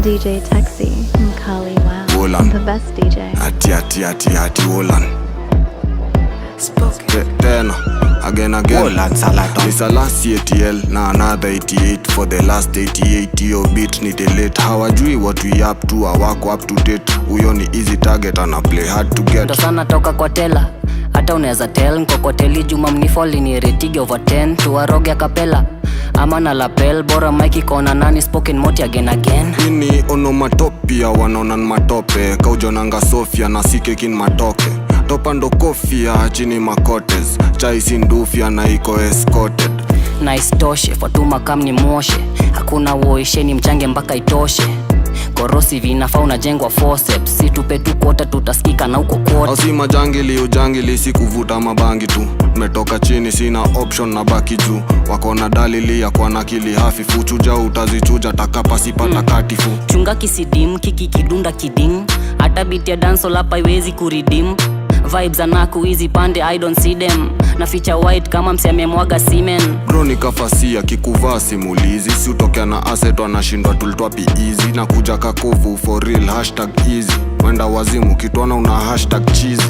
DJ Taxi Mkali Wow. Olan. The best DJ. Ati Olan. Tena again Olan Salata. It's the last ATL na another 88 for the last 88. Yo beat ni delete. Hawajui what we up to, hawako up to date. Uyo ni easy target and play hard to get. Ndo sana toka kwa tela, hata unaweza tell nko kwa teli juma mnifoli ni rating over 10. Tuwaroge kapela ama na lapel, bora Mikey kona nani spoken moti again. Ini onomatopia wanonan matope. Kaujonanga Sofia na sikekin matoke. Topando kofia chini makotes. Chai sindufia na iko escorted. Nice toshe, Fatuma kam ni moshe. Hakuna woishe ni mchange mpaka itoshe. Korosi vinafaa unajengwa forceps. Si tupe tu kota tutasikika na uko kote. Au si majangili ujangili si kuvuta mabangi tu. Metoka chini sina option na baki juu. Wakona dalili ya kwa nakili hafifu. Chuja utazichuja takapa sipata katifu. Chunga kisidim kiki kidunda kiding. Hata beat ya dancehall hapa iwezi kuridim. Vibes anaku hizi pande I don't see them. Na feature white kama mseme mwaga semen. Bro ni kafasi kikuvaa simulizi. Si utokea na asset wanashindwa tulitwapi easy. Na kuja kakovu for real #easy. Wenda wazimu kitwana una #cheesy.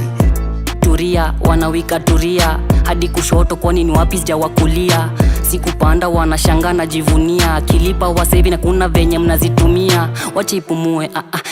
Turia, wanawika turia. Hadi kushoto kwani ni wapi sijawakulia. Sikupanda wanashanga na jivunia. Kilipa wasevi na kuna venye mnazitumia. Wache ipumue,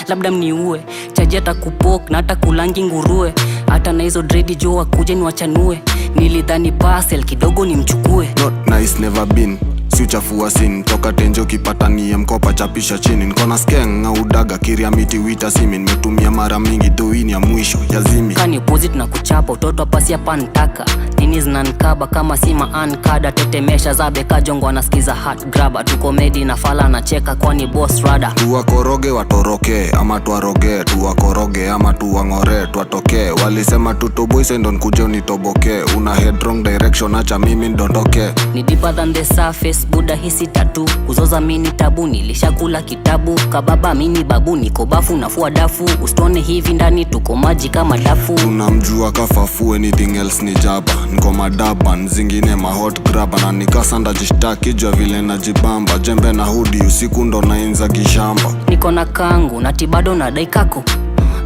labda mniue. Chaji hata kupok na hata kulangi nguruwe. Hata na hizo dreadi jo wakuje ni wachanue. Nilidhani parcel kidogo ni mchukue. Not nice never been. Si uchafua sin. Toka tenjo kipata niye mkopa chapisha chini. Nkona skeng na udaga kiria miti wita simin. Metumia mara mingi doini ya mwisho ya zimi. Kani opposite na kuchapa utoto hapa si hapa ntaka. Nini zinankaba kama sima ankada. Tetemesha zabe kajongo anasikiza hot grabber. Tu komedi na fala na cheka kwani boss rada. Tuwakoroge watoroke ama tuwaroge. Tuwakoroge ama tuwangore tuwatoke. Walisema tutoboise ndo nkuje unitoboke. Una head wrong direction acha mimi ndondoke. Ni deeper than the surface, buda hisi tatu. Kuzoza mini tabu, nilishakula kitabu. Kababa mini babu, niko bafu nafua dafu. Usitone hivi ndani tuko maji kama dafu. Tunamjua kafafu anything else ni jaba. Niko madaban, zingine mahot graba. Na nikasanda jishtaki jua vile na jibamba. Jembe na hudi usiku ndo nainza kishamba. Niko na kangu, natibado na daikako.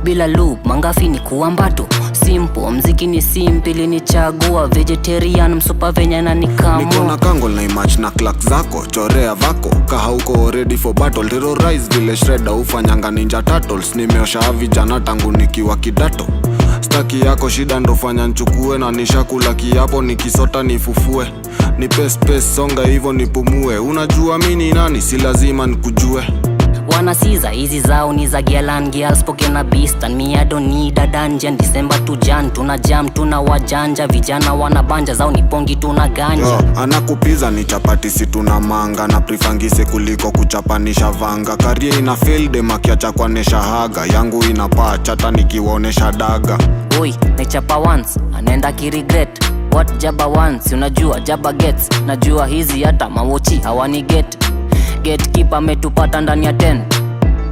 Bila loop, mangafi ni kuambato. Simple, mziki ni simple, ni chagua. Vegetarian, msupa venya na nikamu. Niko na kango na image na clock zako. Chorea vako, kaha uko ready for battle. Terrorize vile shredder ufanyanga ninja turtles. Nimeosha vijana tangu nikiwa kidato. Staki yako shida ndo fanya nchukue. Na nishakula kiapo nikisota nifufue. Nipe space songa hivo nipumue. Unajua mini nani si lazima nikujue. Wanasiza hizi zao ni za Gialan Gial spoken na beast and me I don't need a dungeon. December to Jan tuna jam tuna wajanja. Vijana wanabanja zao ni pongi tuna ganja. Anakupiza ni chapati si tuna manga. Na prifangise kuliko kuchapanisha vanga. Career ina fail dem akiacha kwanesha haga. Yangu inapaa chata nikiwaonesha daga. Oi, nechapa once, anaenda kiregret. What jaba once, unajua jaba gets. Najua hizi hata mawochi hawani get. Gatekeeper metupata ndani ya tent.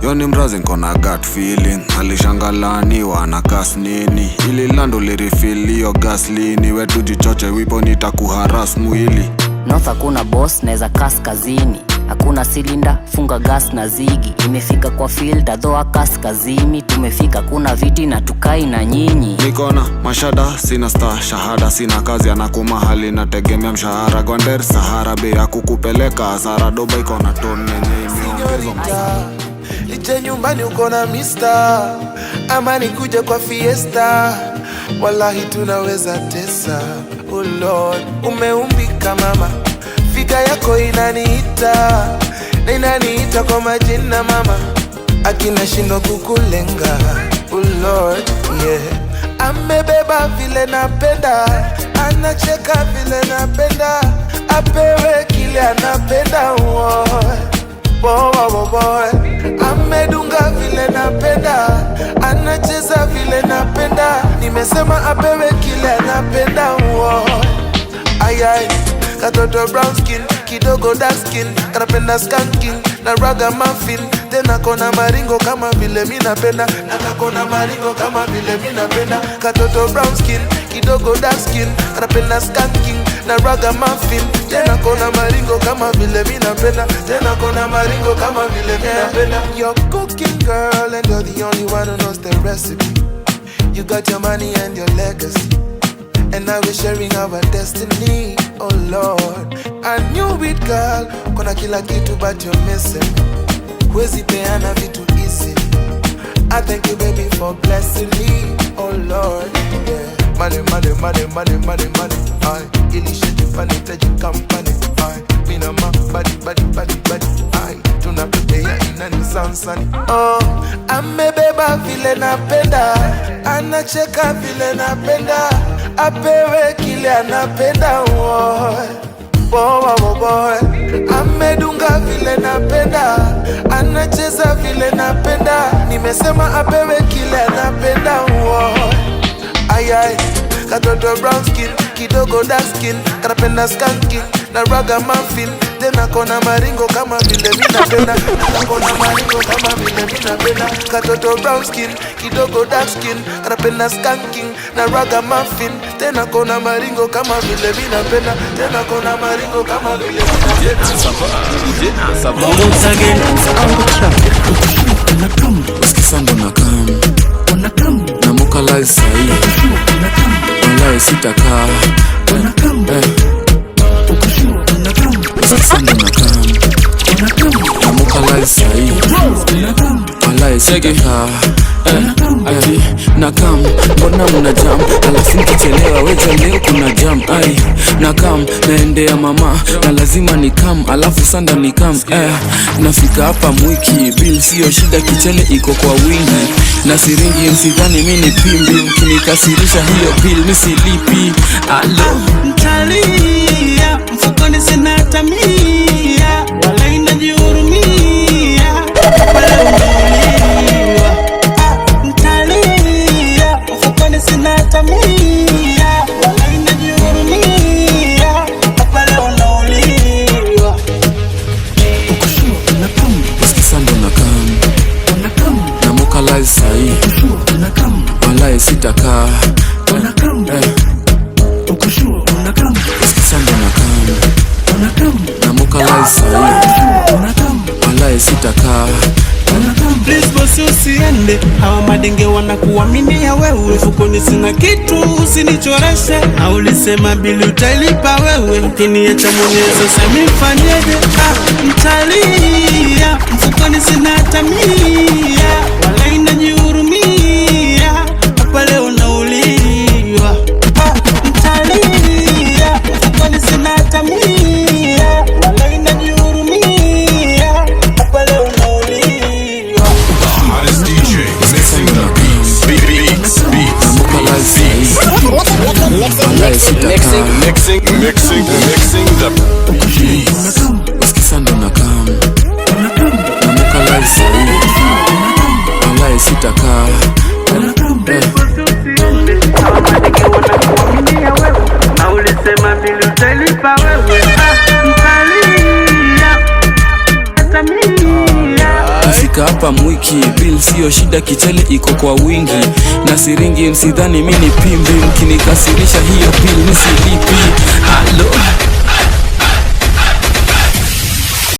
Yoni mrazi nkona gut feeling. Alishangalaniwa na kas nini. Ili lando lirifili hiyo gas lini. Wetu jichoche wipo nitakuharas mwili. North hakuna boss naeza kaskazini. Hakuna silinda, funga gas na zigi. Imefika kwa field, adhoa kaskazini. Tumefika kuna viti na tukai na nyinyi. Nikona mashada, sina star, shahada, sina kazi. Anakuma hali na tegemea mshahara. Gwander Sahara, bei ya kukupeleka Azara. Doba ikona tone Señorita, ije nyumbani uko na mister. Ama nikuje kwa fiesta. Wallahi tunaweza tesa. Oh Lord, umeumbika mama. Figa yako inaniita. Na inaniita kwa majina mama. Akina shindo kukulenga. Oh Lord, yeah. Amebeba vile napenda. Anacheka vile napenda. Apewe kile anapenda. Boy. Amedunga vile napenda. Anacheza vile napenda. Nimesema apewe kile anapenda. Ayay. Katoto brown skin, kidogo dark skin. Kanapenda skanking, na raga muffin. Tena kona maringo kama vile minapenda. Na kona maringo kama vile minapenda. Katoto brown skin, kidogo dark skin. Kanapenda skanking, na ragamuffin. Tena kona maringo kama vile mi napenda. Tena kona maringo kama vile mi napenda. You're cooking girl and you're the only one who knows the recipe. You got your money and your legacy, and now we're sharing our destiny. Oh Lord, I knew it girl. Kona kila kitu but you're missing. Huwezi peana vitu easy. I thank you baby for blessing me. Oh Lord, yeah. Money, money, money, money, money, money. I ilishajifanitaji company. I mina ma body, body, body, body. I tunapepea inani sansani. Oh, amebeba vile napenda, anacheka vile napenda, apewe kile anapenda. Boy, amedunga vile napenda, anacheza vile napenda, nimesema apewe kile anapenda. Ayay, katoto brown skin, kidogo dark skin, kanapenda skanking na ragamuffin. Tena kona maringo kama vile mi napenda. Tena kona maringo kama vile mi napenda. Katoto brown skin, kidogo dark skin, kanapenda skanking na ragamuffin. Tena kona maringo kama vile mi napenda. Tena kona maringo kama vile mi napenda. Uskisando na kam namuka live sahi walae sitakaa. Uskisando na kam namuka live sahi walae sitakaa. Ati nakam, mbona muna jam, alafu nikichelewa weza leo kuna jam. Ai, nakam, naendea mama, na lazima nikam, alafu sanda nikam. Nafika hapa mwiki, bill sio shida, kichele iko kwa wingi. Na siringi msidhani mini pimbi, mkinikasirisha hiyo bill misilipi. Alo mtalia, mfukoni sina tamia, wala inajihurumia, wala unauliwa. Mtalia, mfukoni sina tamia, wala inajihurumia, wala unauliwa. uskisando na kam namuka live sahi walae sitakaa. Uskisando na kam namuka live sahi walae sitakaa. Please boss usiende, hawa madenge wanakuaminia wewe. Mfukoni sina kitu, usinichoreshe. Na ulisema bili utalipa wewe, ukiniacha mwenyezo sema nifanyeje? Mtalia, mfukoni sina tamia, wala inajihurumia, hapa leo nauliwa. Mtalia, mfukoni sina tamia, wala inajihurumia, hapa leo nauliwa. Mixing the beats. Uskisando na kam namuka live sahi walae sitakaa. Na ulisema bili utalipa wewe. Nafika hapa mwiki, bill sio shida, kichele iko kwa wingi. Na siringi msidhani mini pimbi, mkinikasirisha hiyo bill misilipi. Alo